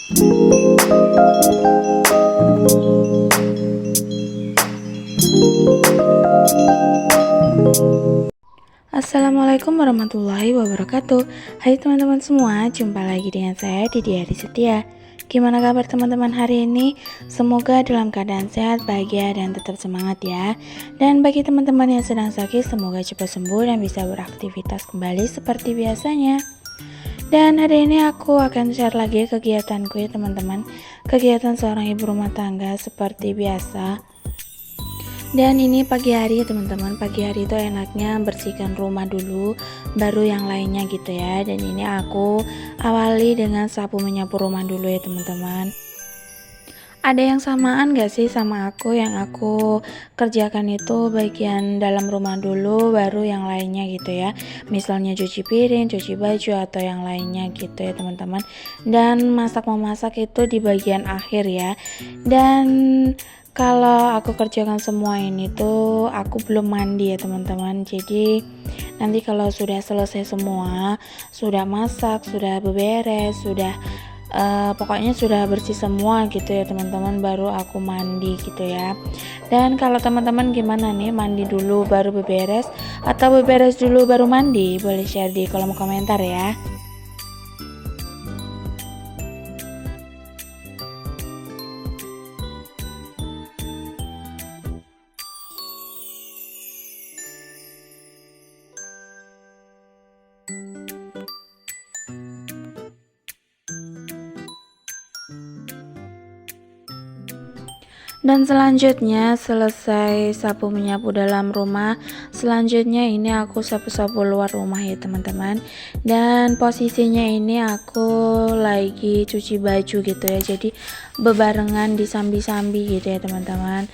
Assalamualaikum warahmatullahi wabarakatuh. Hai teman-teman semua, jumpa lagi dengan saya Didi Ari Setia. Gimana kabar teman-teman hari ini? Semoga dalam keadaan sehat, bahagia, dan tetap semangat ya. Dan bagi teman-teman yang sedang sakit, semoga cepat sembuh dan bisa beraktivitas kembali seperti biasanya. Dan hari ini aku akan share lagi kegiatanku ya teman-teman. Kegiatan seorang ibu rumah tangga seperti biasa. Dan ini pagi hari ya teman-teman. Pagi hari itu enaknya bersihkan rumah dulu, baru yang lainnya gitu ya. Dan ini aku awali dengan sapu menyapu rumah dulu ya teman-teman. Ada yang samaan gak sih sama aku? Yang aku kerjakan itu bagian dalam rumah dulu, baru yang lainnya gitu ya. Misalnya cuci piring, cuci baju, atau yang lainnya gitu ya teman-teman. Dan masak-memasak itu di bagian akhir ya. Dan kalau aku kerjakan semua ini tuh aku belum mandi ya teman-teman. Jadi nanti kalau sudah selesai semua, sudah masak, sudah beberes, sudah pokoknya sudah bersih semua gitu ya teman-teman, baru aku mandi gitu ya. Dan kalau teman-teman gimana nih, mandi dulu baru beberes atau beberes dulu baru mandi? Boleh share di kolom komentar ya. Dan selanjutnya selesai sapu menyapu dalam rumah, selanjutnya ini aku sapu-sapu luar rumah ya teman-teman. Dan posisinya ini aku lagi cuci baju gitu ya, jadi bebarengan disambi-sambi gitu ya teman-teman.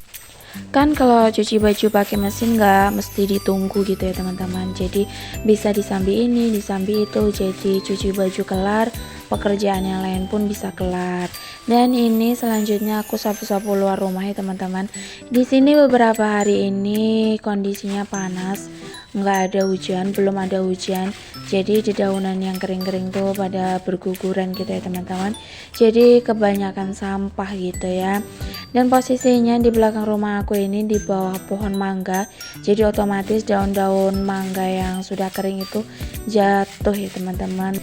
Kan kalau cuci baju pakai mesin nggak mesti ditunggu gitu ya teman-teman, jadi bisa disambi ini disambi itu, jadi cuci baju kelar, pekerjaan yang lain pun bisa kelar. Dan ini selanjutnya aku sapu-sapu luar rumah ya teman-teman. Di sini beberapa hari ini kondisinya panas, nggak ada hujan, belum ada hujan, jadi dedaunan yang kering-kering tuh pada berguguran gitu ya teman-teman, jadi kebanyakan sampah gitu ya. Dan posisinya di belakang rumah aku ini di bawah pohon mangga, jadi otomatis daun-daun mangga yang sudah kering itu jatuh ya teman-teman.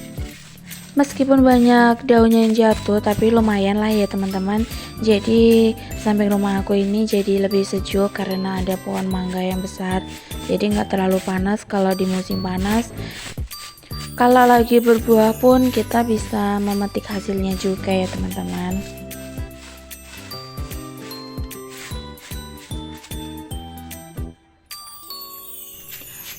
Meskipun banyak daunnya yang jatuh, tapi lumayan lah ya teman-teman. Jadi samping rumah aku ini jadi lebih sejuk karena ada pohon mangga yang besar, jadi nggak terlalu panas kalau di musim panas. Kalau lagi berbuah pun kita bisa memetik hasilnya juga ya teman-teman.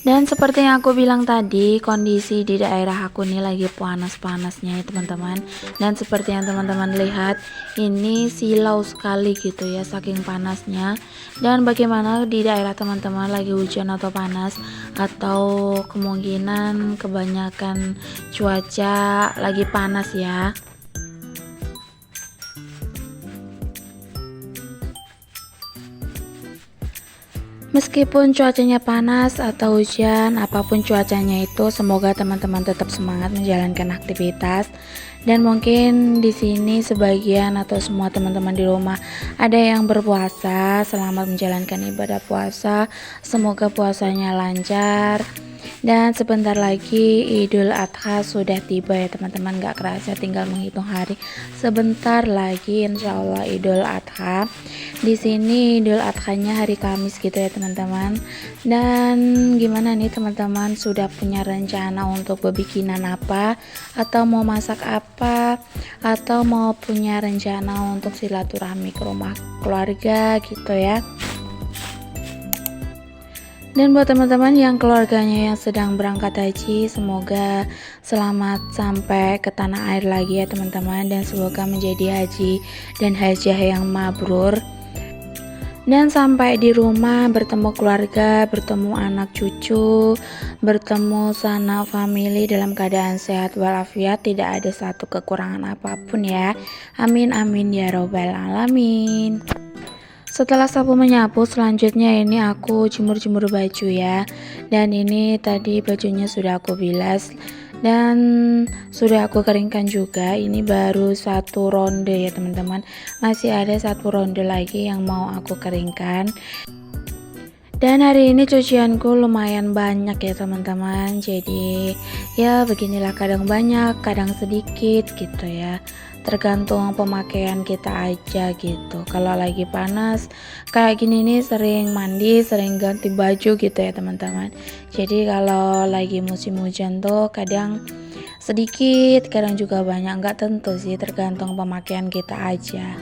Dan seperti yang aku bilang tadi, kondisi di daerah aku ini lagi panas-panasnya ya teman-teman. Dan seperti yang teman-teman lihat, ini silau sekali gitu ya saking panasnya. Dan bagaimana di daerah teman-teman, lagi hujan atau panas, atau kemungkinan kebanyakan cuaca lagi panas ya. Meskipun cuacanya panas atau hujan, apapun cuacanya itu, semoga teman-teman tetap semangat menjalankan aktivitas. Dan mungkin di sini sebagian atau semua teman-teman di rumah ada yang berpuasa, selamat menjalankan ibadah puasa. Semoga puasanya lancar. Dan sebentar lagi Idul Adha sudah tiba ya teman-teman, gak kerasa tinggal menghitung hari. Sebentar lagi insya Allah Idul Adha. Di sini Idul Adhanya hari Kamis gitu ya teman-teman. Dan gimana nih teman-teman, sudah punya rencana untuk berbikinan apa, atau mau masak apa, atau mau punya rencana untuk silaturahmi ke rumah keluarga gitu ya. Dan buat teman-teman yang keluarganya yang sedang berangkat haji, semoga selamat sampai ke tanah air lagi ya teman-teman, dan semoga menjadi haji dan hajah yang mabrur. Dan sampai di rumah bertemu keluarga, bertemu anak cucu, bertemu sanak famili dalam keadaan sehat walafiat, tidak ada satu kekurangan apapun ya. Amin amin ya robbal alamin. Setelah sapu menyapu, selanjutnya ini aku jemur-jemur baju ya. Dan ini tadi bajunya sudah aku bilas. Dan sudah aku keringkan juga. Ini baru satu ronde ya teman-teman, masih ada satu ronde lagi yang mau aku keringkan. Dan hari ini cucianku lumayan banyak ya teman-teman. Jadi ya beginilah, kadang banyak kadang sedikit gitu ya, tergantung pemakaian kita aja gitu. Kalau lagi panas kayak gini nih sering mandi, sering ganti baju gitu ya teman-teman. Jadi kalau lagi musim hujan tuh kadang sedikit, kadang juga banyak, nggak tentu sih, tergantung pemakaian kita aja.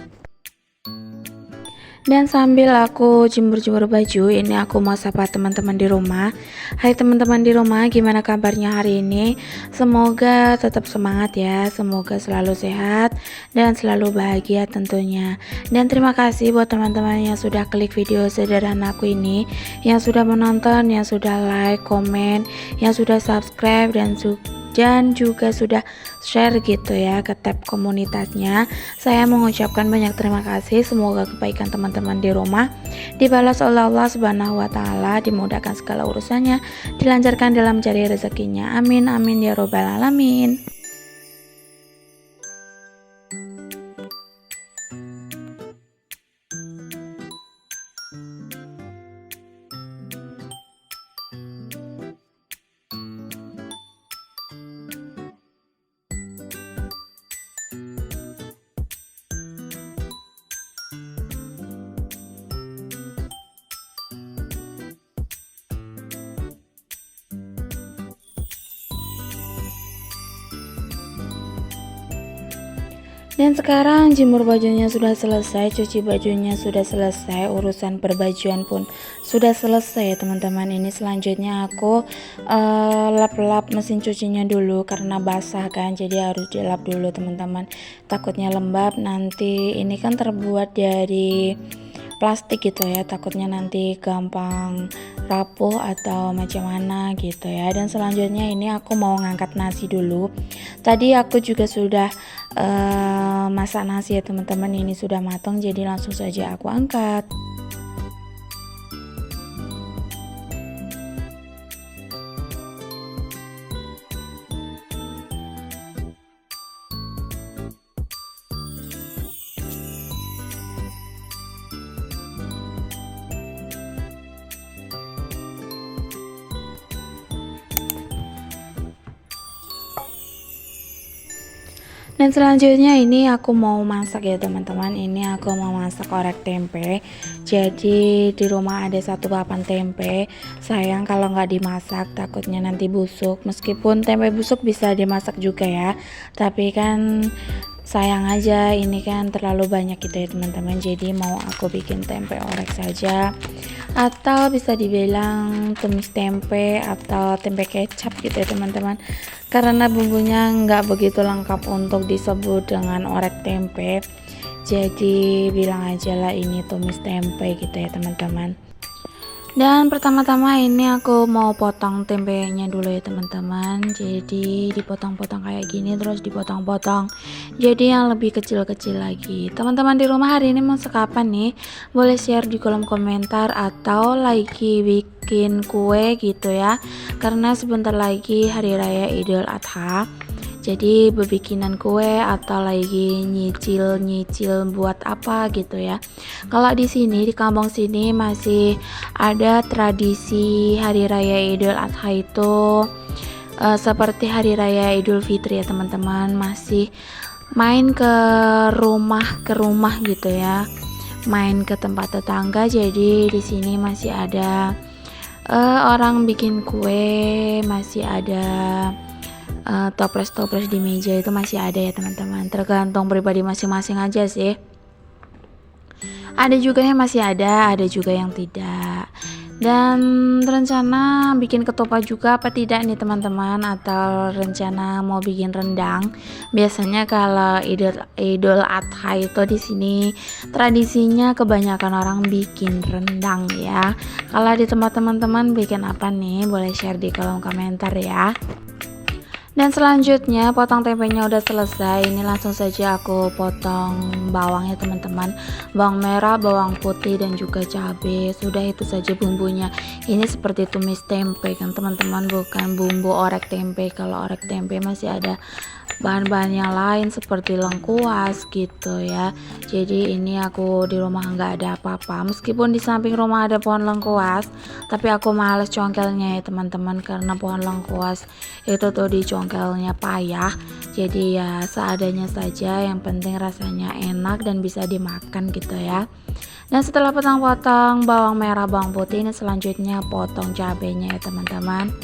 Dan sambil aku jemur-jemur baju, ini aku mau sapa teman-teman di rumah. Hai teman-teman di rumah, gimana kabarnya hari ini? Semoga tetap semangat ya, semoga selalu sehat dan selalu bahagia tentunya. Dan terima kasih buat teman-teman yang sudah klik video sederhana aku ini, yang sudah menonton, yang sudah like, komen, yang sudah subscribe, dan juga sudah share gitu ya ke tab komunitasnya. Saya mengucapkan banyak terima kasih. Semoga kebaikan teman-teman di rumah dibalas oleh Allah Subhanahu wa taala, dimudahkan segala urusannya, dilancarkan dalam cari rezekinya. Amin amin ya robbal alamin. Dan sekarang jemur bajunya sudah selesai, cuci bajunya sudah selesai, urusan perbajuan pun sudah selesai ya teman-teman. Ini selanjutnya aku lap-lap mesin cucinya dulu karena basah kan, jadi harus dilap dulu teman-teman, takutnya lembab. Nanti ini kan terbuat dari plastik gitu ya, takutnya nanti gampang rapuh atau macam mana gitu ya. Dan selanjutnya ini aku mau ngangkat nasi dulu. Tadi aku juga sudah masak nasi ya teman-teman, ini sudah matang, jadi langsung saja aku angkat. Dan selanjutnya ini aku mau masak ya teman-teman. Ini aku mau masak orek tempe. Jadi di rumah ada satu papan tempe. Sayang kalau nggak dimasak, takutnya nanti busuk. Meskipun tempe busuk bisa dimasak juga ya, tapi kan sayang aja, ini kan terlalu banyak gitu ya teman-teman. Jadi mau aku bikin tempe orek saja, atau bisa dibilang tumis tempe atau tempe kecap gitu ya teman-teman, karena bumbunya nggak begitu lengkap untuk disebut dengan orek tempe, jadi bilang aja lah ini tumis tempe gitu ya teman-teman. Dan pertama-tama ini aku mau potong tempenya dulu ya teman-teman. Jadi dipotong-potong kayak gini, terus dipotong-potong jadi yang lebih kecil-kecil lagi. Teman-teman di rumah hari ini masak apa nih? Boleh share di kolom komentar, atau lagi bikin kue gitu ya, karena sebentar lagi hari raya Idul Adha. Jadi berbikinan kue atau lagi nyicil-nyicil buat apa gitu ya. Kalau di sini di kampung sini masih ada tradisi hari raya Idul Adha itu seperti hari raya Idul Fitri ya teman-teman, masih main ke rumah gitu ya, main ke tempat tetangga. Jadi di sini masih ada orang bikin kue, masih ada toples-toples di meja, itu masih ada ya teman-teman. Tergantung pribadi masing-masing aja sih. Ada juga yang masih ada juga yang tidak. Dan rencana bikin ketupat juga apa tidak nih teman-teman, atau rencana mau bikin rendang. Biasanya kalau Idul Adha itu di sini tradisinya kebanyakan orang bikin rendang ya. Kalau di tempat teman-teman bikin apa nih? Boleh share di kolom komentar ya. Dan selanjutnya potong tempenya udah selesai, ini langsung saja aku potong bawangnya teman-teman, bawang merah, bawang putih dan juga cabai. Sudah itu saja bumbunya. Ini seperti tumis tempe kan teman-teman, bukan bumbu orek tempe. Kalau orek tempe masih ada bahan-bahan yang lain seperti lengkuas gitu ya. Jadi ini aku di rumah nggak ada apa-apa, meskipun di samping rumah ada pohon lengkuas, tapi aku males congkelnya ya teman-teman, karena pohon lengkuas itu tuh dicongkelnya payah. Jadi ya seadanya saja, yang penting rasanya enak dan bisa dimakan gitu ya. Dan setelah potong-potong bawang merah, bawang putih, ini selanjutnya potong cabenya ya teman-teman.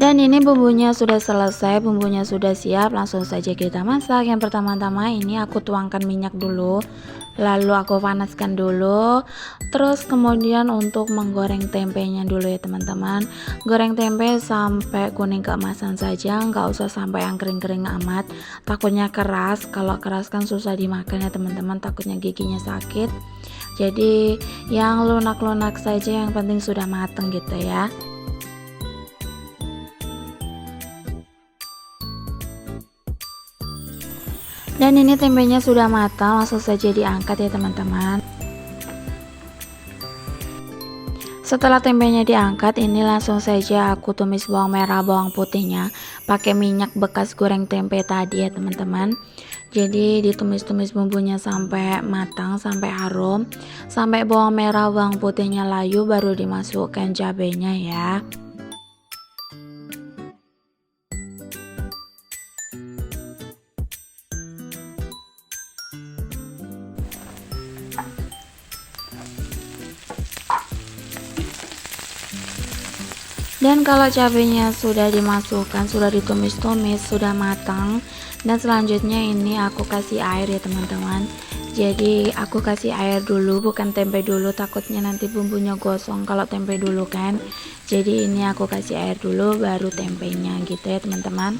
Dan ini bumbunya sudah selesai, bumbunya sudah siap, langsung saja kita masak. Yang pertama-tama ini aku tuangkan minyak dulu, lalu aku panaskan dulu, terus kemudian untuk menggoreng tempenya dulu ya teman-teman. Goreng tempe sampai kuning keemasan saja, nggak usah sampai yang kering-kering amat, takutnya keras. Kalau keras kan susah dimakan ya teman-teman, takutnya giginya sakit. Jadi yang lunak-lunak saja, yang penting sudah mateng gitu ya. Dan ini tempenya sudah matang, langsung saja diangkat ya teman-teman. Setelah tempenya diangkat, ini langsung saja aku tumis bawang merah, bawang putihnya pakai minyak bekas goreng tempe tadi ya teman-teman. Jadi ditumis-tumis bumbunya sampai matang, sampai harum, sampai bawang merah, bawang putihnya layu, baru dimasukkan cabenya ya. Dan kalau cabenya sudah dimasukkan, sudah ditumis-tumis, sudah matang, dan selanjutnya ini aku kasih air ya teman-teman. Jadi aku kasih air dulu, bukan tempe dulu, takutnya nanti bumbunya gosong kalau tempe dulu kan. Jadi ini aku kasih air dulu baru tempenya gitu ya teman-teman.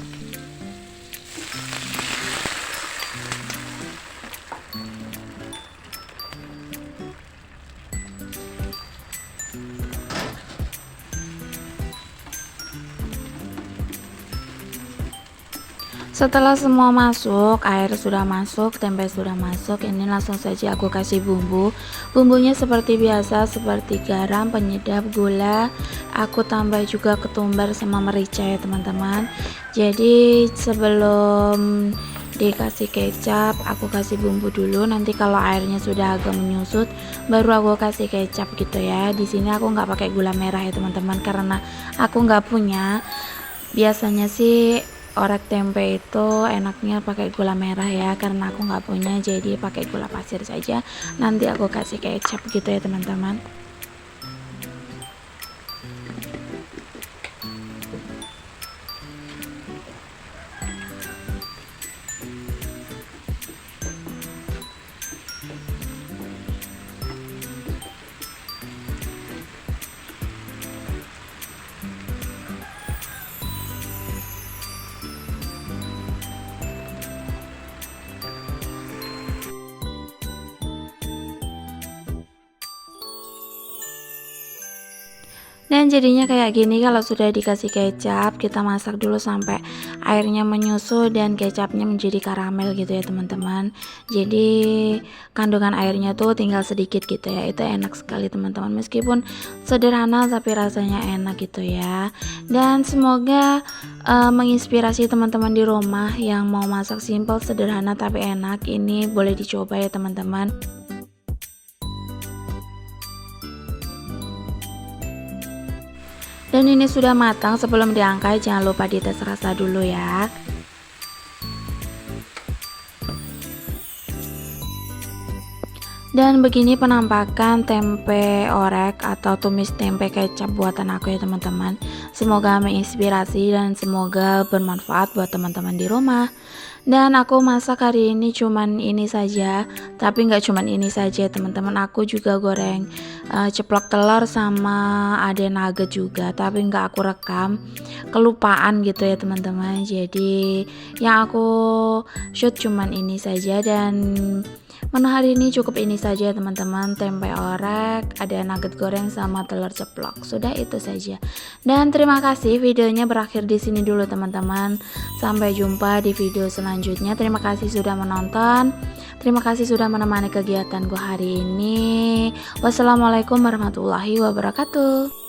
Setelah semua masuk, air sudah masuk, tempe sudah masuk, ini langsung saja aku kasih bumbu. Bumbunya seperti biasa, seperti garam, penyedap, gula. Aku tambah juga ketumbar sama merica ya teman-teman. Jadi sebelum dikasih kecap, aku kasih bumbu dulu. Nanti kalau airnya sudah agak menyusut, baru aku kasih kecap gitu ya. Di sini aku nggak pakai gula merah ya teman-teman, karena aku nggak punya. Biasanya sih orek tempe itu enaknya pakai gula merah ya, karena aku nggak punya, jadi pakai gula pasir saja. Nanti aku kasih kecap gitu ya teman-teman. Dan jadinya kayak gini kalau sudah dikasih kecap, kita masak dulu sampai airnya menyusut dan kecapnya menjadi karamel gitu ya teman-teman. Jadi kandungan airnya tuh tinggal sedikit gitu ya. Itu enak sekali teman-teman, meskipun sederhana tapi rasanya enak gitu ya. Dan semoga menginspirasi teman-teman di rumah yang mau masak simple, sederhana tapi enak. Ini boleh dicoba ya teman-teman. Dan ini sudah matang, sebelum diangkat jangan lupa dites rasa dulu ya. Dan begini penampakan tempe orek atau tumis tempe kecap buatan aku ya teman-teman. Semoga menginspirasi dan semoga bermanfaat buat teman-teman di rumah. Dan aku masak hari ini cuman ini saja, tapi nggak cuman ini saja teman-teman. Aku juga goreng ceplok telur sama ada nugget juga, tapi nggak aku rekam, kelupaan gitu ya teman-teman. Jadi yang aku shoot cuman ini saja, dan menu hari ini cukup ini saja teman-teman. Tempe orek, ada nugget goreng sama telur ceplok. Sudah itu saja. Dan terima kasih, videonya berakhir di sini dulu teman-teman. Sampai jumpa di video selanjutnya. Terima kasih sudah menonton. Terima kasih sudah menemani kegiatanku hari ini. Wassalamualaikum warahmatullahi wabarakatuh.